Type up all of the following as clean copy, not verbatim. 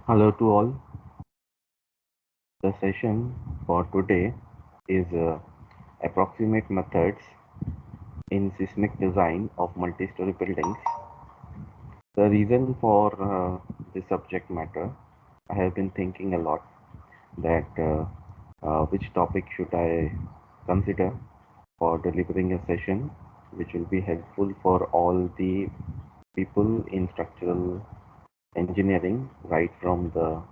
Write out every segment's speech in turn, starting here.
Hello to all. The session for today is approximate methods in seismic design of multi-story buildings. The reason for this subject matter, I have been thinking a lot that which topic should I consider for delivering a session which will be helpful for all the people in structural engineering, right from the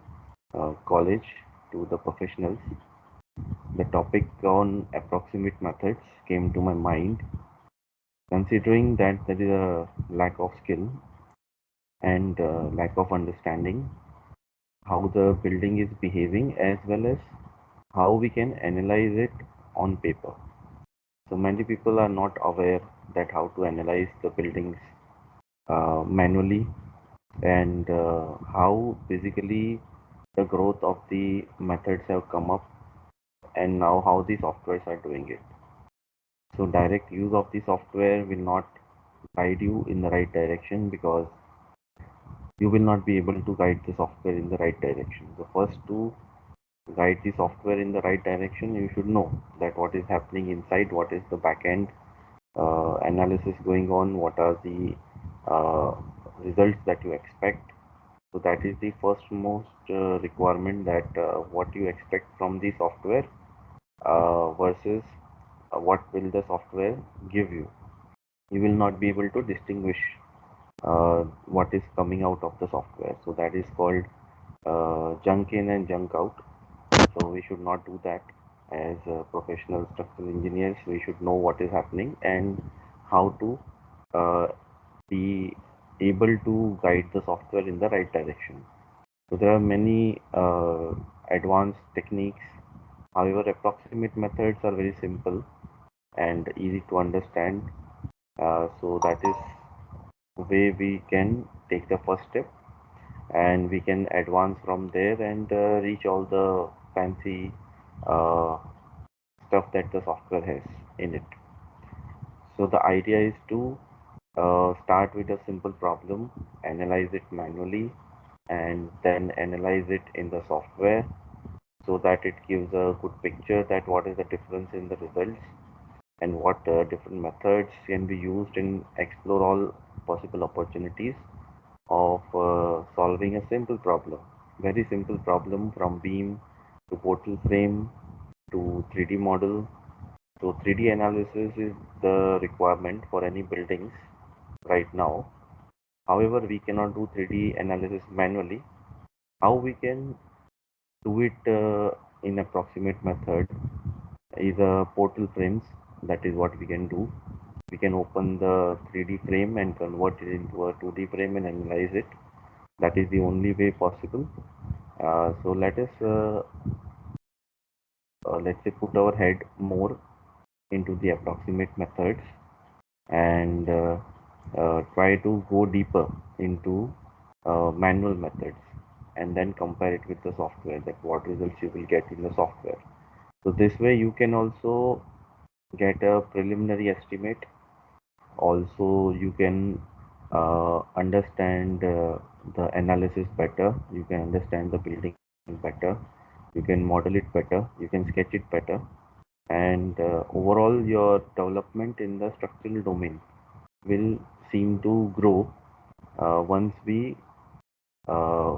college to the professionals. The topic on approximate methods came to my mind, considering that there is a lack of skill and lack of understanding how the building is behaving, as well as how we can analyze it on paper. So many people are not aware that how to analyze the buildings manually, and how basically the growth of the methods have come up, and now how the softwares are doing it. So direct use of the software will not guide you in the right direction, because you will not be able to guide the software in the right direction. So first, to guide the software in the right direction, you should know that what is happening inside, what is the backend analysis going on, what are the uh, results that you expect. So that is the first most requirement, that what you expect from the software versus what will the software give you. You will not be able to distinguish what is coming out of the software. So that is called junk in and junk out. So we should not do that. As professional structural engineers, we should know what is happening and how to uh, be able to guide the software in the right direction. So there are many advanced techniques. However, approximate methods are very simple and easy to understand. So that is way we can take the first step, and we can advance from there and reach all the fancy uh, stuff that the software has in it. So the idea is to start with a simple problem, analyze it manually, and then analyze it in the software, so that it gives a good picture that what is the difference in the results, and what different methods can be used, and explore all possible opportunities of solving a simple problem, very simple problem, from beam to portal frame to 3D model. So 3D analysis is the requirement for any buildings right now. However, we cannot do 3D analysis manually. How we can do it in approximate method is portal frames. That is what we can do. We can open the 3D frame and convert it into a 2D frame and analyze it. That is the only way possible. So let us let's say put our head more into the approximate methods, and try to go deeper into manual methods, and then compare it with the software, that what results you will get in the software. So this way you can also get a preliminary estimate. Also, you can understand the analysis better. You can understand the building better. You can model it better. You can sketch it better. And overall, your development in the structural domain will seem to grow once we uh,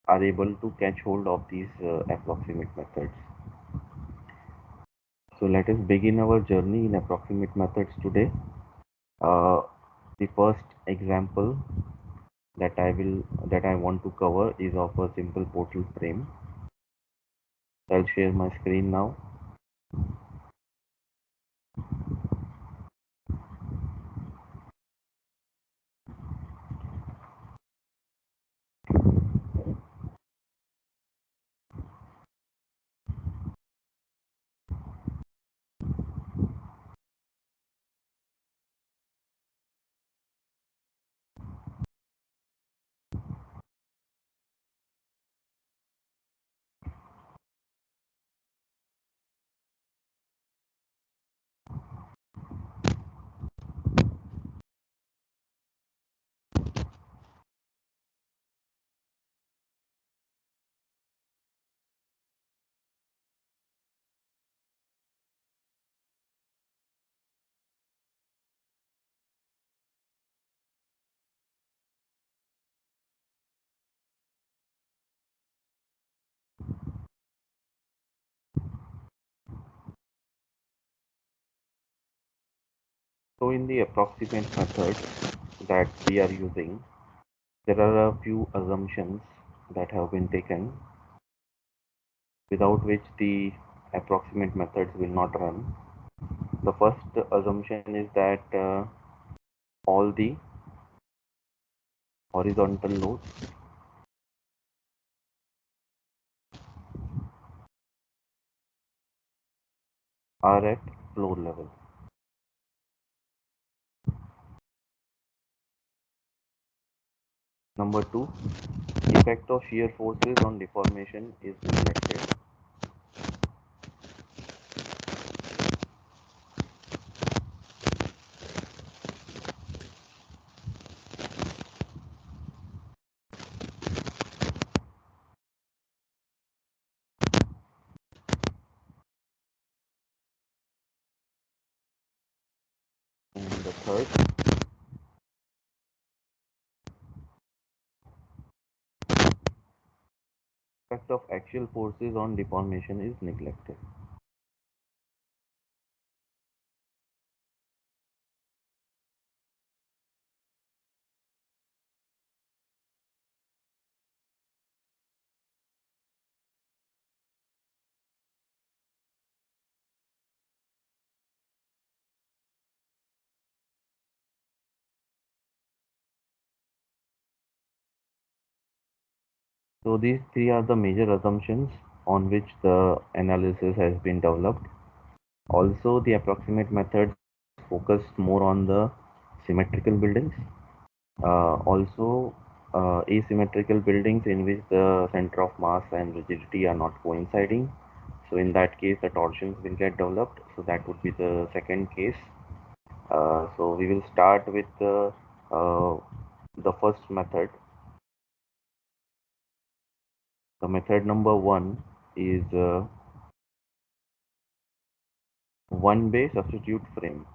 are able to catch hold of these approximate methods. So let us begin our journey in approximate methods today. Uh, the first example that I want to cover is of a simple portal frame. I'll share my screen now. So in the approximate method that we are using, there are a few assumptions that have been taken without which the approximate methods will not run. The first assumption is that all the horizontal loads are at floor level. Number two, the effect of shear forces on deformation is neglected. And the third, effect of axial forces on deformation is neglected. So these three are the major assumptions on which the analysis has been developed. Also, the approximate methods focus more on the symmetrical buildings. Also, asymmetrical buildings in which the center of mass and rigidity are not coinciding. So in that case, the torsions will get developed. So that would be the second case. So we will start with the first method. The method number one is one bay substitute frame.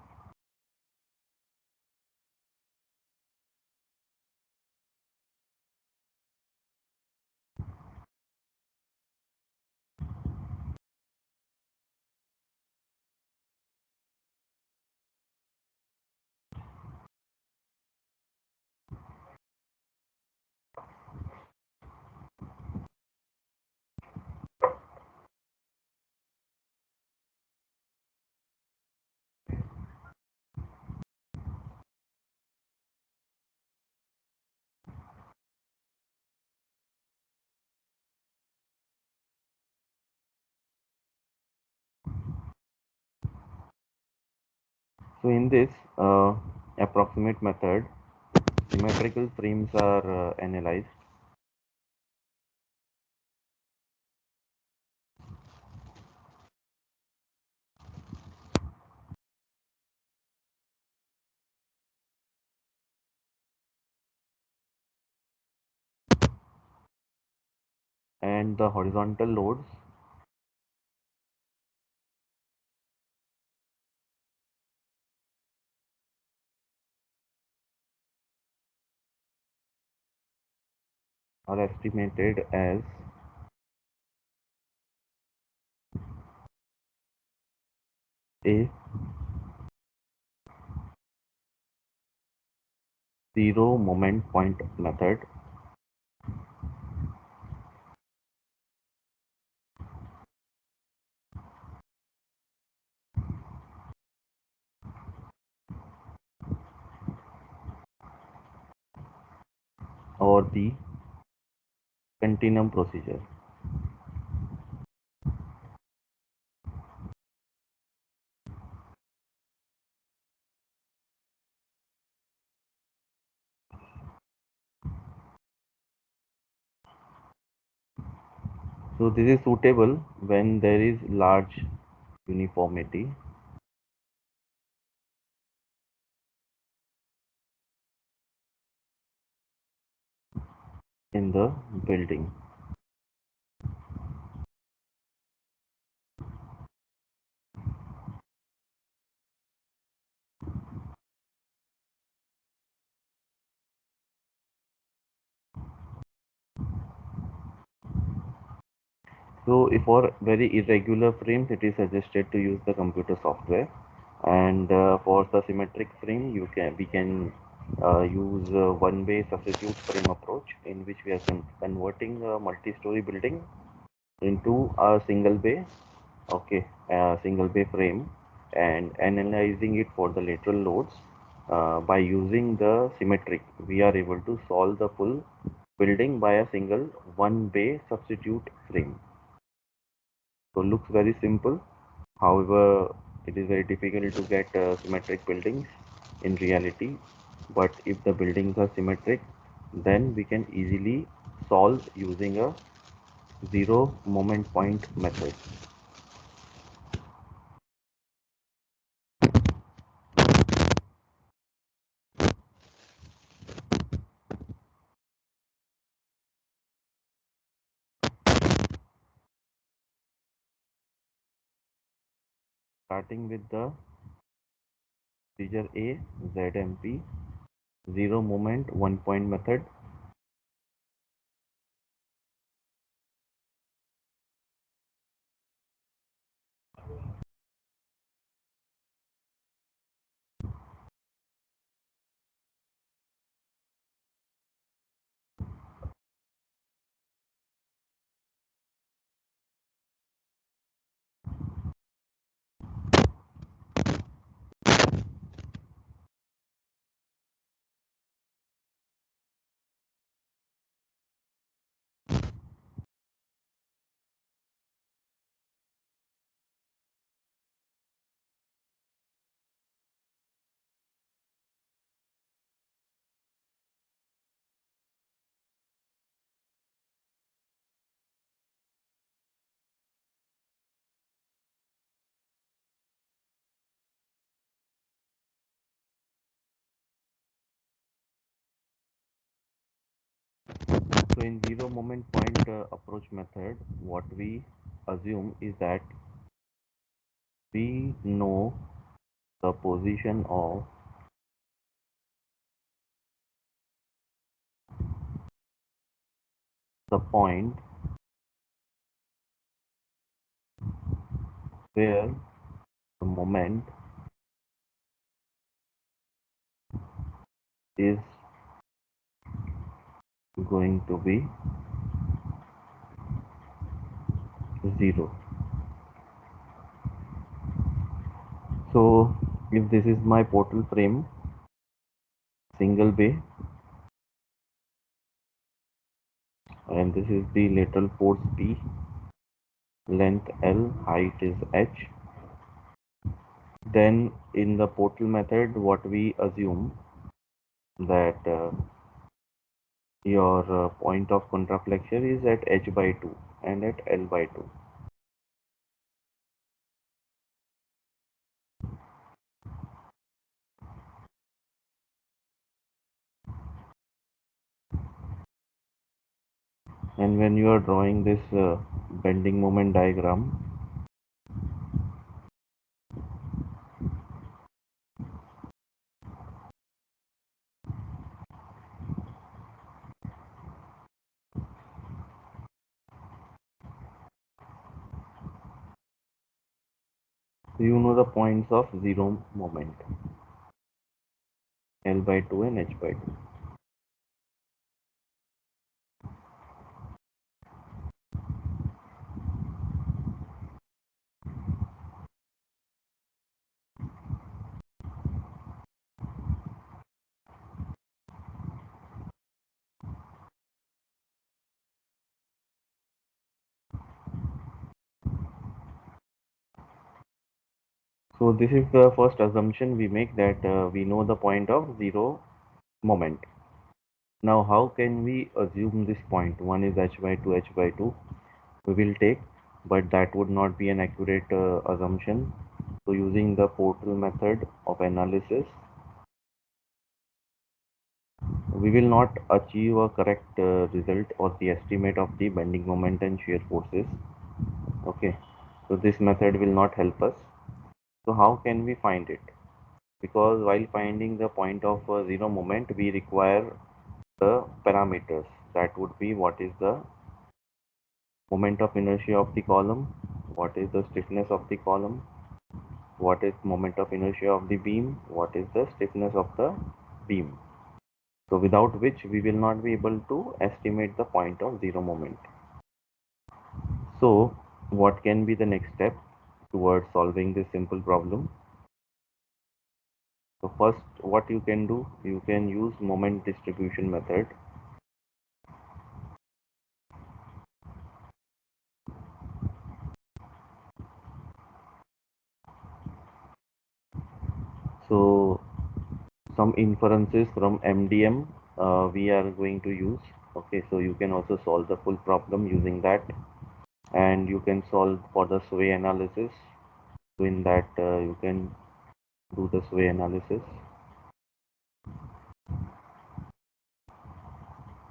So in this approximate method, symmetrical frames are analyzed, and the horizontal loads are estimated as a zero moment point method, or the continuum procedure. So this is suitable when there is large uniformity in the building. So if for very irregular frames, it is suggested to use the computer software. And for the symmetric frame, we can use one-way substitute frame approach, in which we are converting a multi-story building into a single bay, okay, single bay frame, and analyzing it for the lateral loads. By using the symmetric, we are able to solve the full building by a single one bay substitute frame. So looks very simple. However, it is very difficult to get symmetric buildings in reality. But if the buildings are symmetric, then we can easily solve using a zero moment point method. Starting with the procedure A, ZMP, zero moment one point method. So in zero moment point approach method, what we assume is that we know the position of the point where the moment is going to be zero. So if this is my portal frame, single bay, and this is the lateral force P, length L, height is H, then in the portal method, what we assume that your point of contraflexion is at H by 2 and at L by 2. And when you are drawing this bending moment diagram, you know the points of zero moment, L by 2 and H by 2. So this is the first assumption we make, that we know the point of zero moment. Now how can we assume this point? One is H by 2, H by 2 we will take, but that would not be an accurate assumption. So using the portal method of analysis, we will not achieve a correct result or the estimate of the bending moment and shear forces. Okay, so this method will not help us. So how can we find it? Because while finding the point of zero moment, we require the parameters. That would be what is the moment of inertia of the column, what is the stiffness of the column, what is moment of inertia of the beam, what is the stiffness of the beam. So without which we will not be able to estimate the point of zero moment. So what can be the next step towards solving this simple problem? So first, what you can do, you can use moment distribution method. So some inferences from MDM we are going to use. Okay, so you can also solve the full problem using that, and you can solve for the sway analysis. So in that you can do the sway analysis,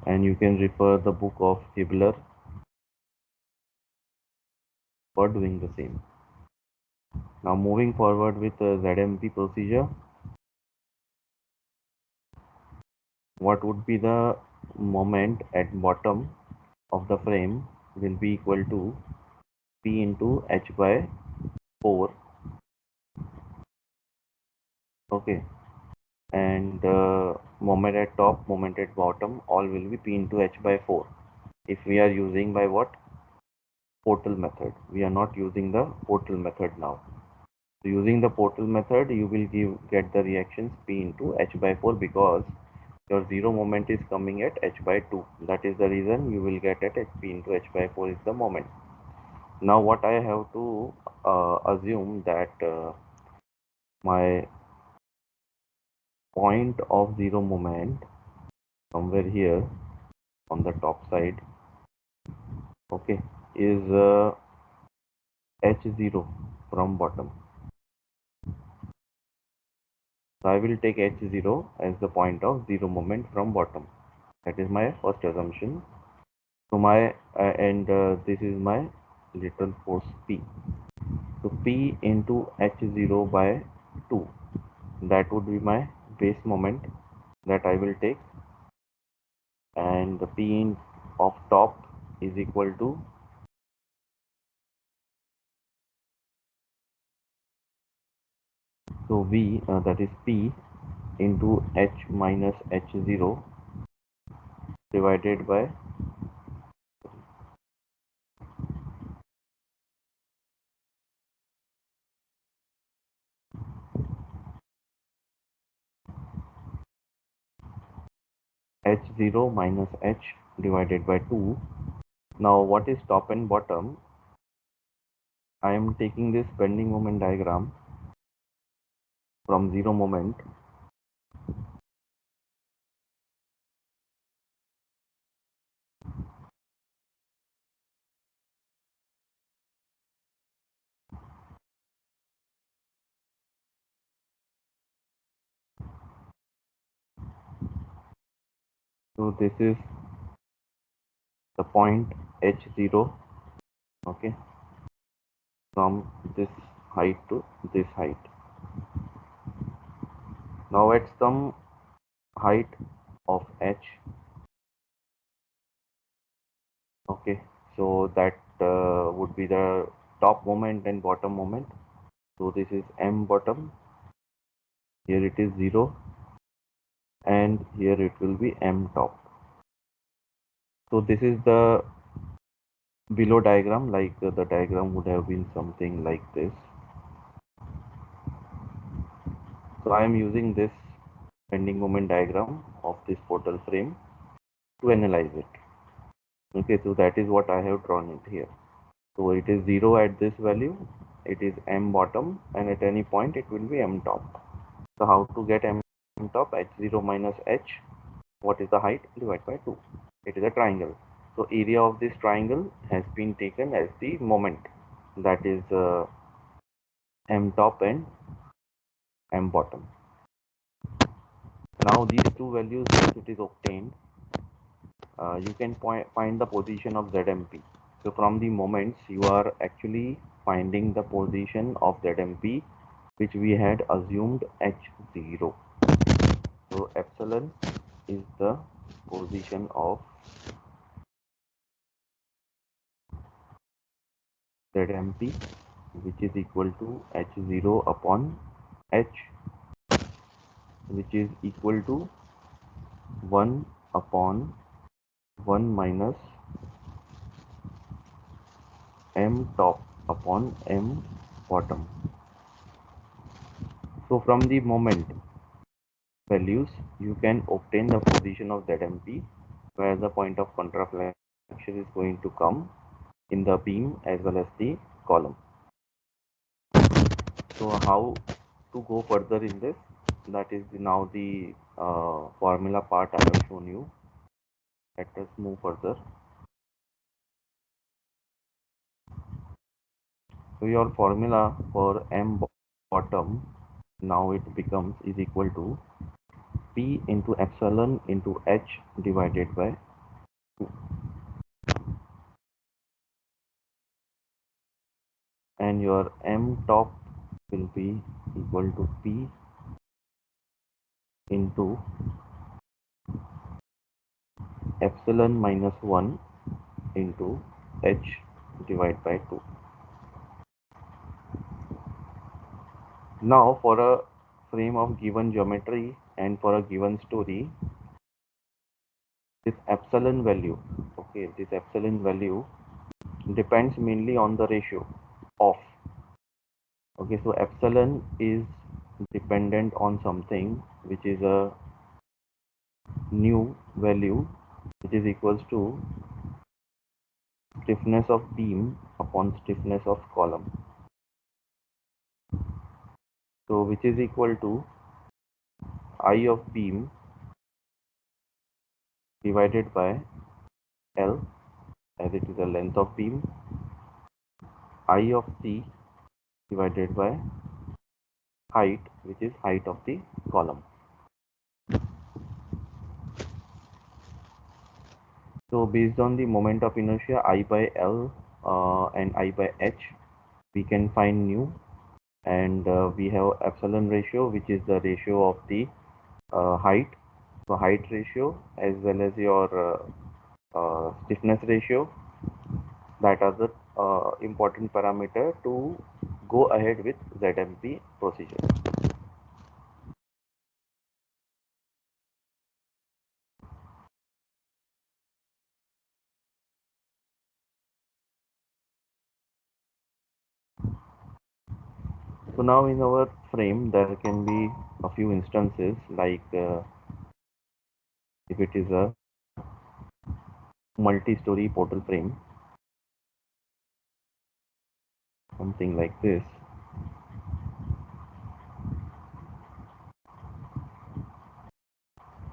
and you can refer the book of Hibbeler for doing the same. Now moving forward with the ZMP procedure, what would be the moment at bottom of the frame will be equal to P into H by 4. Okay, and moment at top, moment at bottom, all will be P into H by 4. If we are using by what? Portal method. We are not using the portal method now. So using the portal method, you will get the reactions P into H by 4 because your zero moment is coming at H by 2. That is the reason you will get at P into H by 4 is the moment. Now what I have to assume that my point of zero moment somewhere here on the top side, okay, is H0 from bottom. So I will take H0 as the point of zero moment from bottom. That is my first assumption. So my and this is my lateral force P. So P into H0 by 2. That would be my base moment that I will take, and the P in of top is equal to so V that is P into H minus H0 divided by H0 minus H divided by 2. Now what is top and bottom? I am taking this bending moment diagram from zero moment. So this is the point H0, okay, from this height to this height. Now at some height of H, okay, so that would be the top moment and bottom moment. So this is M bottom, here it is 0, and here it will be M top. So this is the below diagram, like the diagram would have been something like this. So I am using this bending moment diagram of this portal frame to analyze it. Okay, so that is what I have drawn it here. So it is 0 at this value, it is M bottom, and at any point it will be M top. So how to get M top? H0 minus H, what is the height, divided by 2. It is a triangle. So area of this triangle has been taken as the moment, that is M top and M bottom. Now these two values, once it is obtained, you can find the position of ZMP. So from the moments, you are actually finding the position of ZMP, which we had assumed H0. So epsilon is the position of ZMP, which is equal to h0 upon h, which is equal to 1 upon 1 minus m top upon m bottom. So from the moment values, you can obtain the position of ZMP, where the point of contraflexion is going to come in the beam as well as the column. So how to go further in this? That is now the formula part I have shown you. Let us move further. So your formula for m bottom, now it becomes is equal to P into epsilon into h divided by 2, and your m top will be equal to P into epsilon minus 1 into h divided by 2. Now for a frame of given geometry and for a given story, this epsilon value, okay, this epsilon value depends mainly on the ratio of, okay, so epsilon is dependent on something which is a new value, which is equals to stiffness of beam upon stiffness of column, so which is equal to I of beam divided by L, as it is the length of beam, I of C divided by height, which is height of the column. So based on the moment of inertia I by L and I by H, we can find nu, and we have epsilon ratio, which is the ratio of the height, so height ratio as well as your stiffness ratio, that are the important parameter to go ahead with ZMP procedure. So now in our frame there can be a few instances, like if it is a multi-story portal frame, something like this,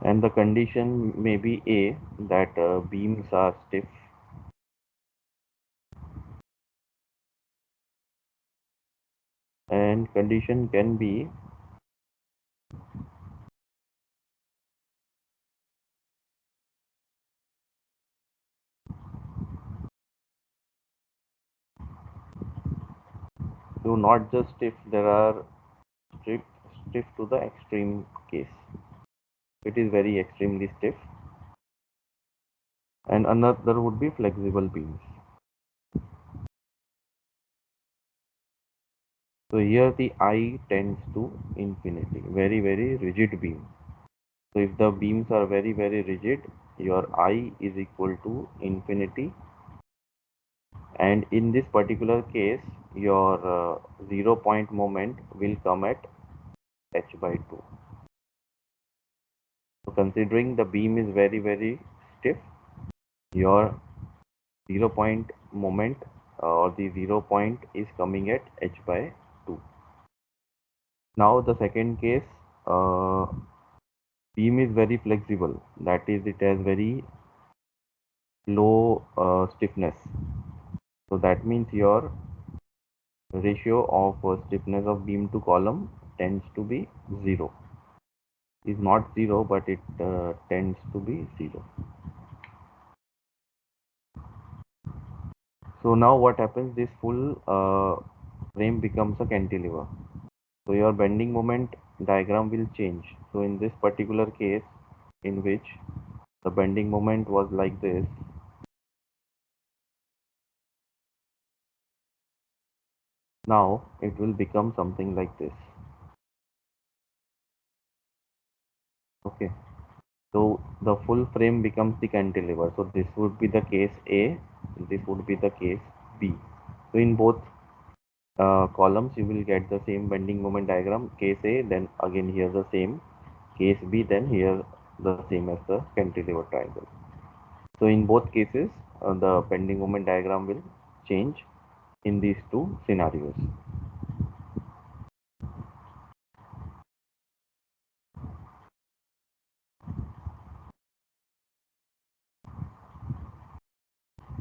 and the condition may be A, that beams are stiff, and condition can be so not just stiff, there are stiff, stiff to the extreme case, it is very extremely stiff, and another would be flexible beams. So here the I tends to infinity, very rigid beam. So if the beams are very rigid, your I is equal to infinity, and in this particular case your 0 point moment will come at h by 2. So considering the beam is very stiff, your 0 point moment or the 0 point is coming at h by 2. Now the second case, beam is very flexible, that is it has very low stiffness, so that means your ratio of stiffness of beam to column tends to be 0, is not 0 but it tends to be 0. So now what happens, this full frame becomes a cantilever, so your bending moment diagram will change. So in this particular case, in which the bending moment was like this, Now it will become something like this. Okay, so the full frame becomes the cantilever. So this would be the case A, this would be the case B. So in both columns you will get the same bending moment diagram, case A, then again here the same, case B, then here the same as the cantilever triangle. So in both cases the bending moment diagram will change in these two scenarios.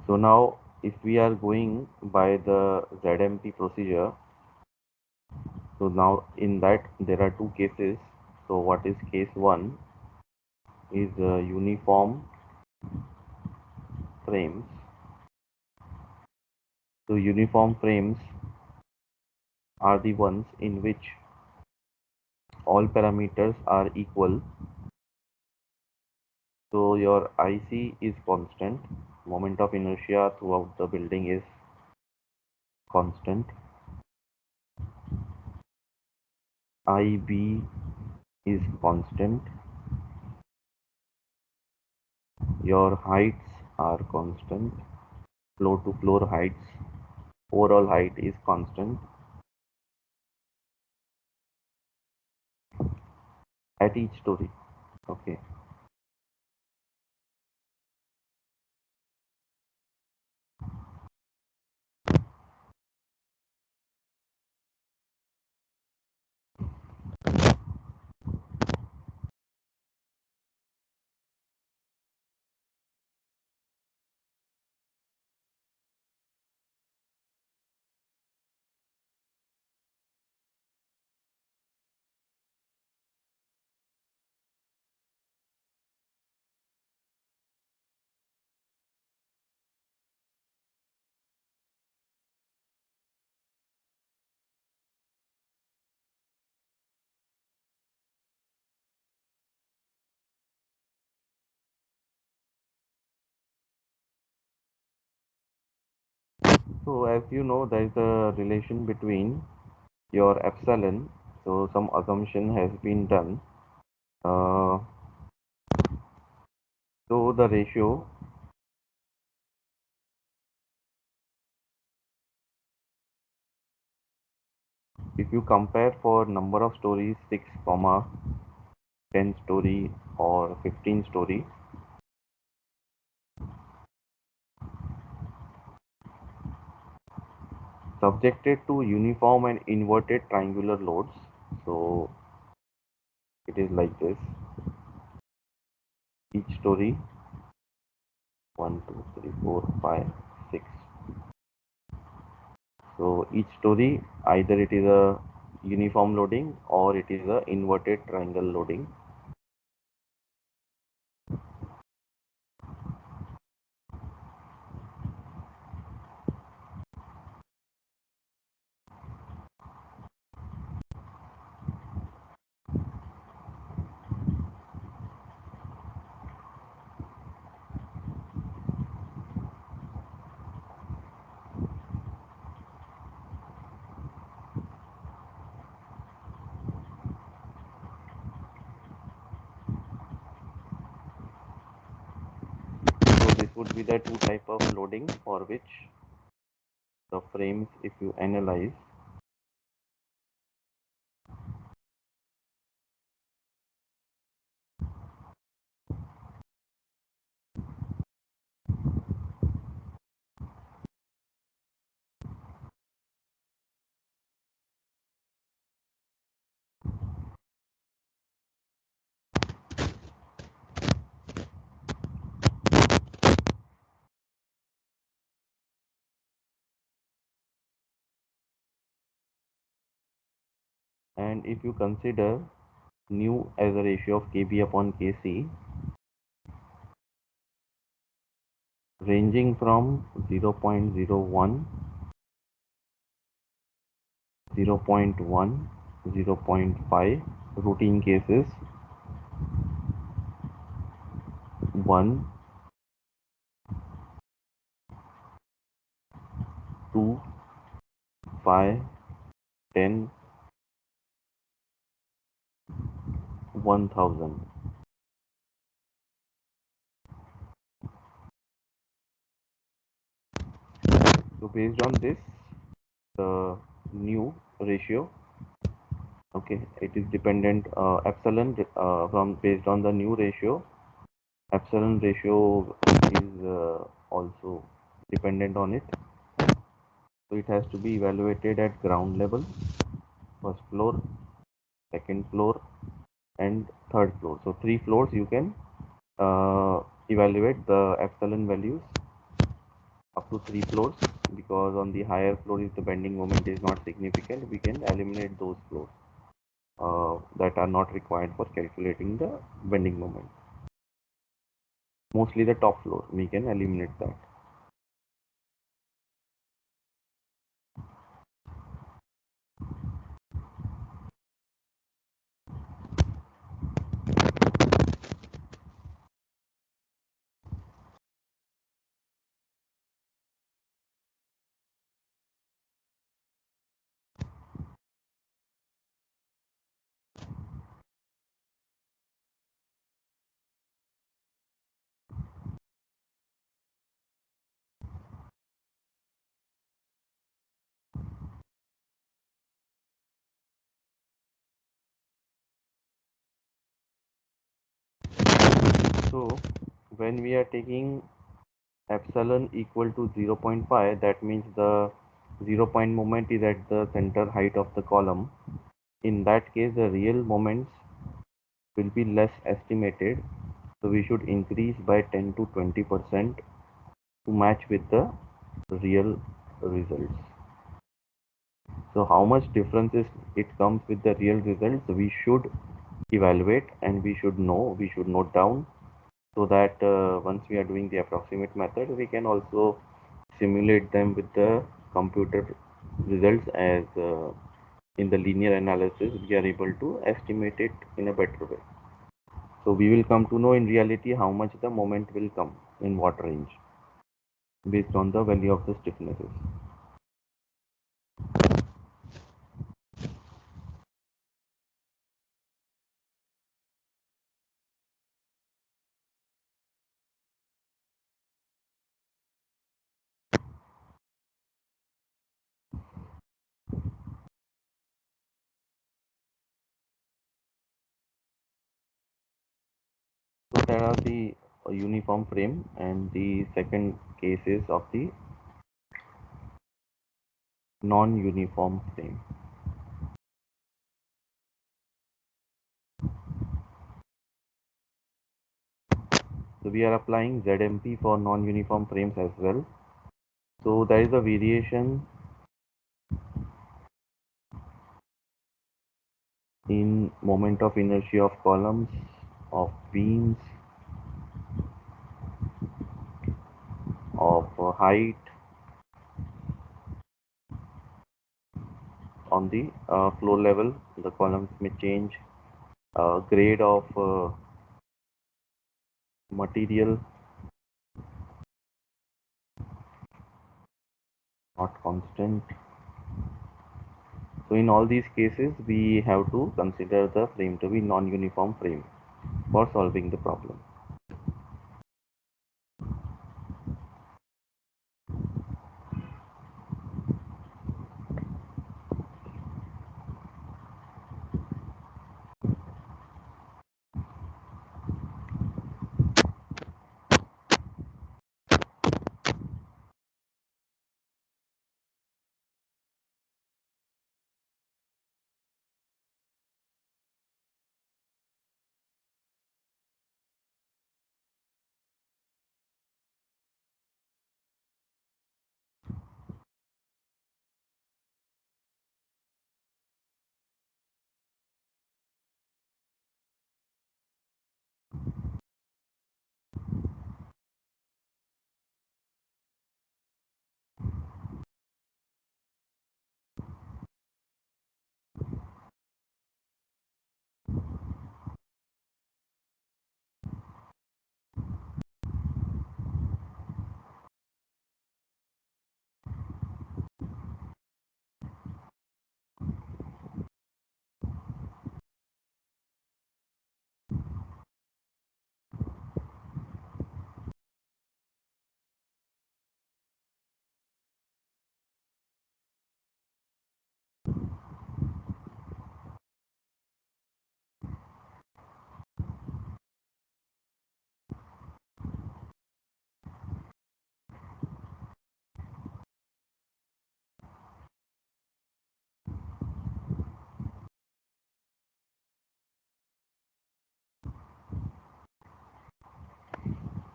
So now if we are going by the ZMP procedure, so now in that there are two cases. So what is case 1 is uniform frames. So uniform frames are the ones in which all parameters are equal. So your IC is constant, moment of inertia throughout the building is constant, IB is constant, your heights are constant, floor to floor heights, overall height is constant at each story. Okay. So as you know, there is a relation between your epsilon. So some assumption has been done. Uh, so the ratio, if you compare for number of stories 6, 10 story or 15 story, subjected to uniform and inverted triangular loads. So it is like this. Each story 1, 2, 3, 4, 5, 6. So each story either it is a uniform loading or it is a inverted triangle loading. So this would be the two type of loading for which the frames, if you analyze, and if you consider nu as a ratio of kb upon kc ranging from 0.01, 0.1, 0.5, routine cases 1, 2, 5, 10, 1000. So based on this, the new ratio, okay, it is dependent epsilon from based on the new ratio. Epsilon ratio is also dependent on it. So it has to be evaluated at ground level, first floor, second floor, and third floor. So three floors you can evaluate the epsilon values up to three floors, because on the higher floor if the bending moment is not significant, we can eliminate those floors that are not required for calculating the bending moment. Mostly the top floor we can eliminate that. So when we are taking epsilon equal to 0.5, that means the 0 point moment is at the center height of the column. In that case the real moments will be less estimated, so we should increase by 10 to 20% to match with the real results. So how much difference is it comes with the real results, we should evaluate and we should know, we should note down, so that once we are doing the approximate method we can also simulate them with the computer results, as in the linear analysis we are able to estimate it in a better way. So we will come to know in reality how much the moment will come in what range based on the value of the stiffnesses. So there are the uniform frame, and the second case is of the non-uniform frame. So we are applying ZMP for non-uniform frames as well. So there is a variation in moment of inertia of columns, of beams, of height on the floor level. The columns may change, grade of material not constant. So in all these cases we have to consider the frame to be non-uniform frame for solving the problem.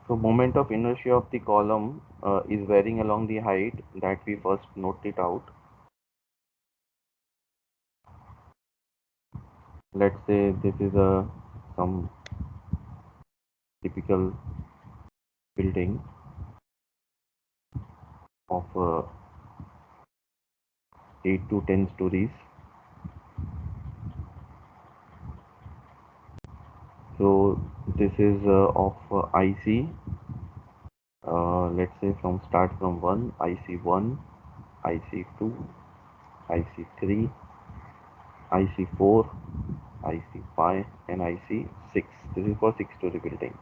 So moment of inertia of the column is varying along the height that we first note it out. Let's say this is a some typical building of 8 to 10 stories. So this is of IC. Let's say start from 1, IC1, IC2, IC3, IC4, IC5 and IC6. This is for 6-story building.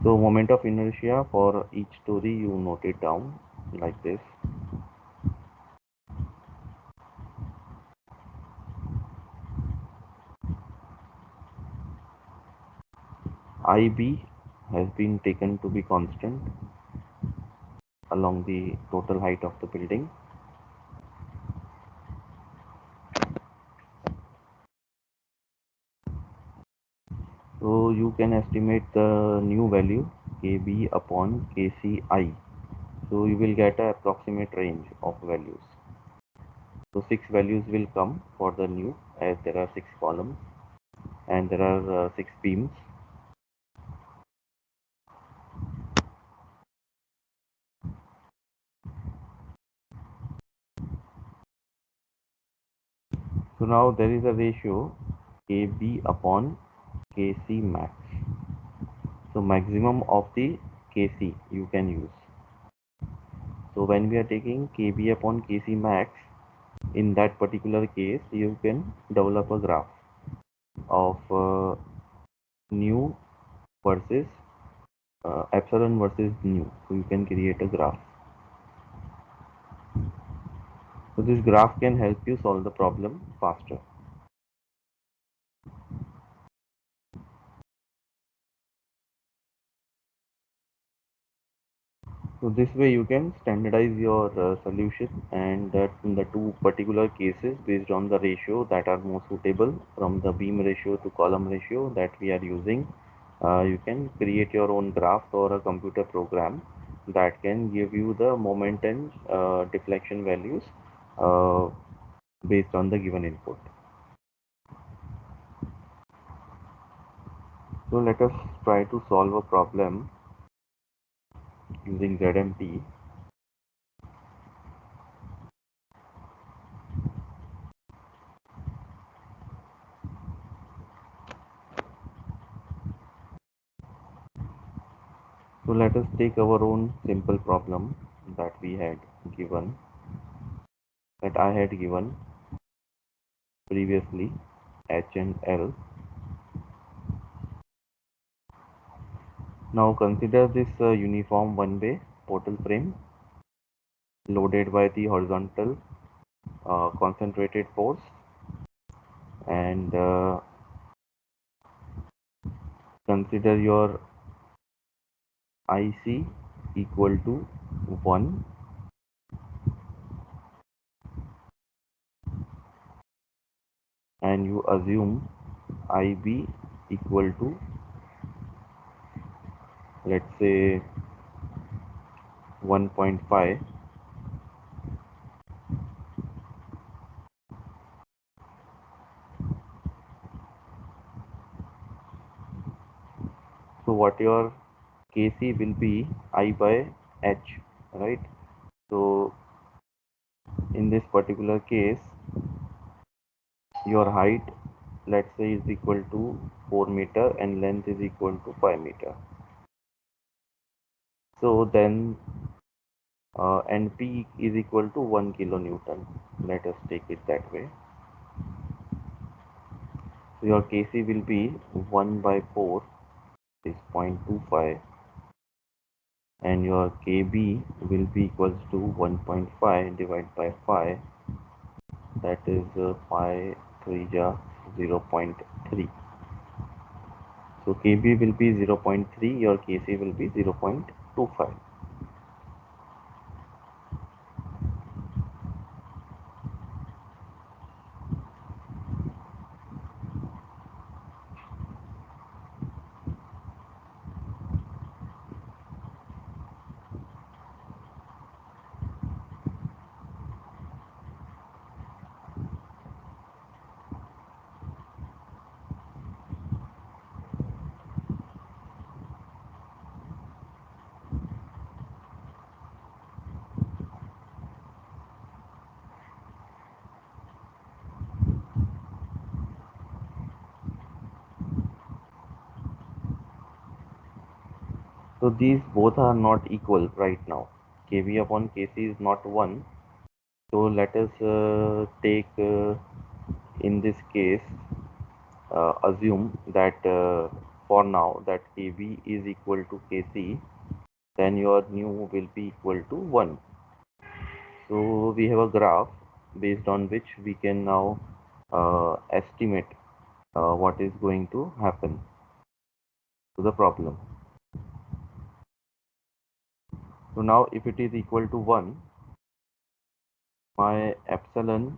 So moment of inertia for each story you note it down like this. IB has been taken to be constant along the total height of the building. So you can estimate the new value KB upon KCI. So you will get an approximate range of values. So 6 values will come for the new, as there are 6 columns and there are 6 beams. So now there is a ratio KB upon KC max. So maximum of the KC you can use. So when we are taking KB upon KC max, in that particular case you can develop a graph of new versus epsilon versus nu. So you can create a graph. So this graph can help you solve the problem faster. So this way you can standardize your solution, and that in the two particular cases based on the ratio that are more suitable from the beam ratio to column ratio that we are using, you can create your own graph or a computer program that can give you the moment and deflection values uh, based on the given input. So let us try to solve a problem using ZMT. So let us take our own simple problem that we had given, that I had given previously, H and L. Now consider this uniform one-way portal frame loaded by the horizontal concentrated force, and consider your IC equal to 1, and you assume IB equal to, let's say, 1.5. So what your Kc will be I by H, right? So in this particular case, your height, let's say, is equal to 4 meter and length is equal to 5 meter. So then NP is equal to 1 kilonewton. Let us take it that way. So your Kc will be 1 by 4 is 0.25, and your Kb will be equals to 1.5 divided by 5, that is 5 3 ja 0.3. So Kb will be 0.3, your Kc will be 0.25. So these both are not equal right now. Kv upon Kc is not 1. So let us take in this case assume that for now that Kv is equal to Kc, then your nu will be equal to 1. So we have a graph based on which we can now estimate what is going to happen to the problem. So now if it is equal to 1, my epsilon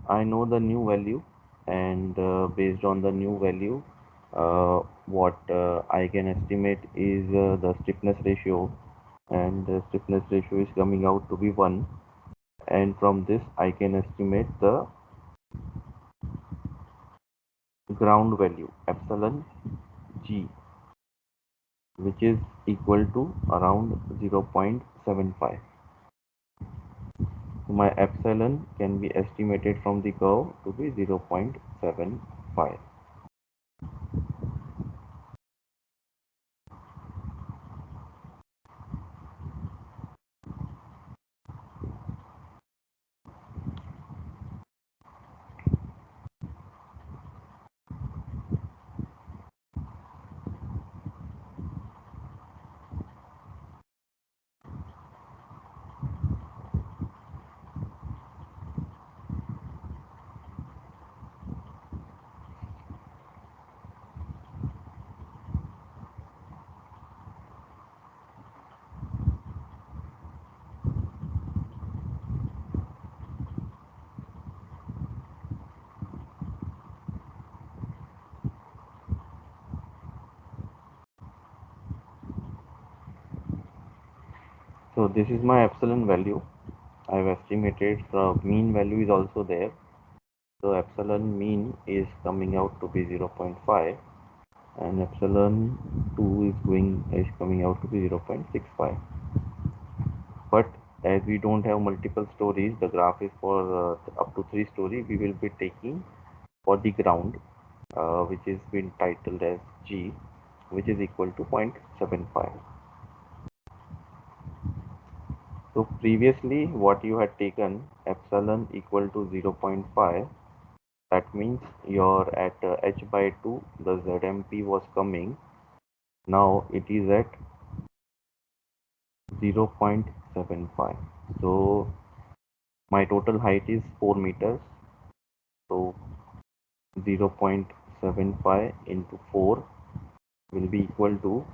I know the new value, and based on the new value what I can estimate is the stiffness ratio, and the stiffness ratio is coming out to be 1, and from this I can estimate the ground value epsilon g, which is equal to around 0.75. So my epsilon can be estimated from the curve to be 0.75. So this is my epsilon value. I have estimated the mean value is also there. So epsilon mean is coming out to be 0.5, and epsilon 2 is coming out to be 0.65. But as we don't have multiple stories, the graph is for up to 3 story. We will be taking for the ground, which is been titled as G, which is equal to 0.75. So previously what you had taken epsilon equal to 0.5, that means you're at h by 2, the ZMP was coming. Now it is at 0.75. So my total height is 4 meters. So 0.75 into 4 will be equal to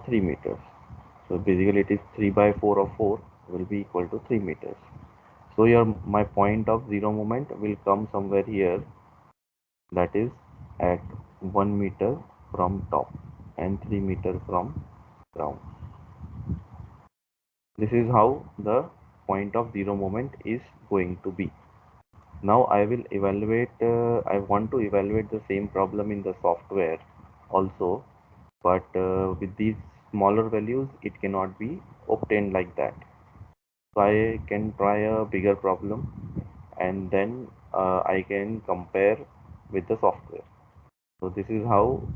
3 meters. So basically it is 3 by 4 of 4 will be equal to 3 meters. So your my point of zero moment will come somewhere here, that is at 1 meter from top and 3 meter from ground. This is how the point of zero moment is going to be. Now I will evaluate, I want to evaluate the same problem in the software also, but with these smaller values it cannot be obtained like that. So I can try a bigger problem, and then I can compare with the software. So this is how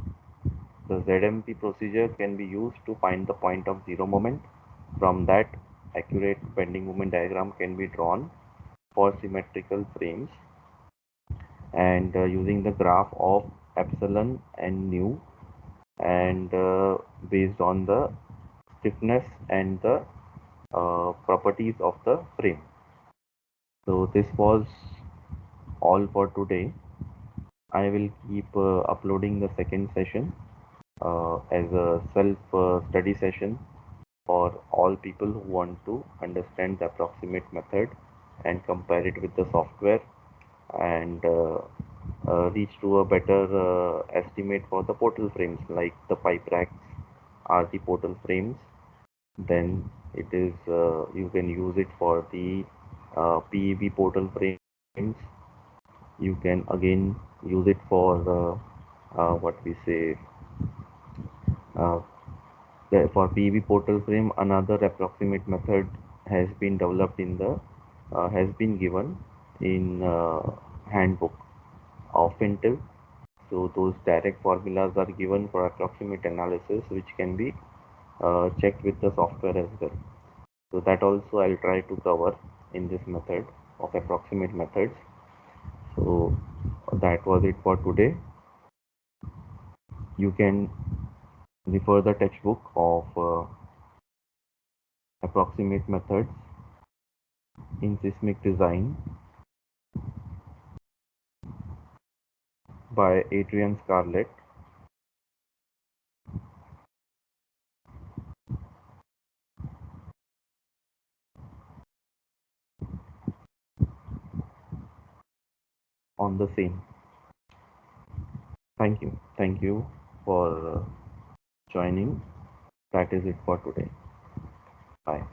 the ZMP procedure can be used to find the point of zero moment. From that, accurate bending moment diagram can be drawn for symmetrical frames, and using the graph of epsilon and nu, and based on the stiffness and the properties of the frame. So this was all for today. I will keep uploading the second session as a self study session for all people who want to understand the approximate method and compare it with the software, and reach to a better estimate for the portal frames like the pipe racks are the portal frames. Then it is you can use it for the PEB portal frames. You can again use it for what we say uh, for PEB portal frame. Another approximate method has been developed in the has been given in handbook of Intel. So those direct formulas are given for approximate analysis, which can be checked with the software as well. So that also I'll try to cover in this method of approximate methods. So that was it for today. You can refer the textbook of approximate methods in seismic design by Adrian Scarlett on the same. Thank you. Thank you for joining. That is it for today. Bye.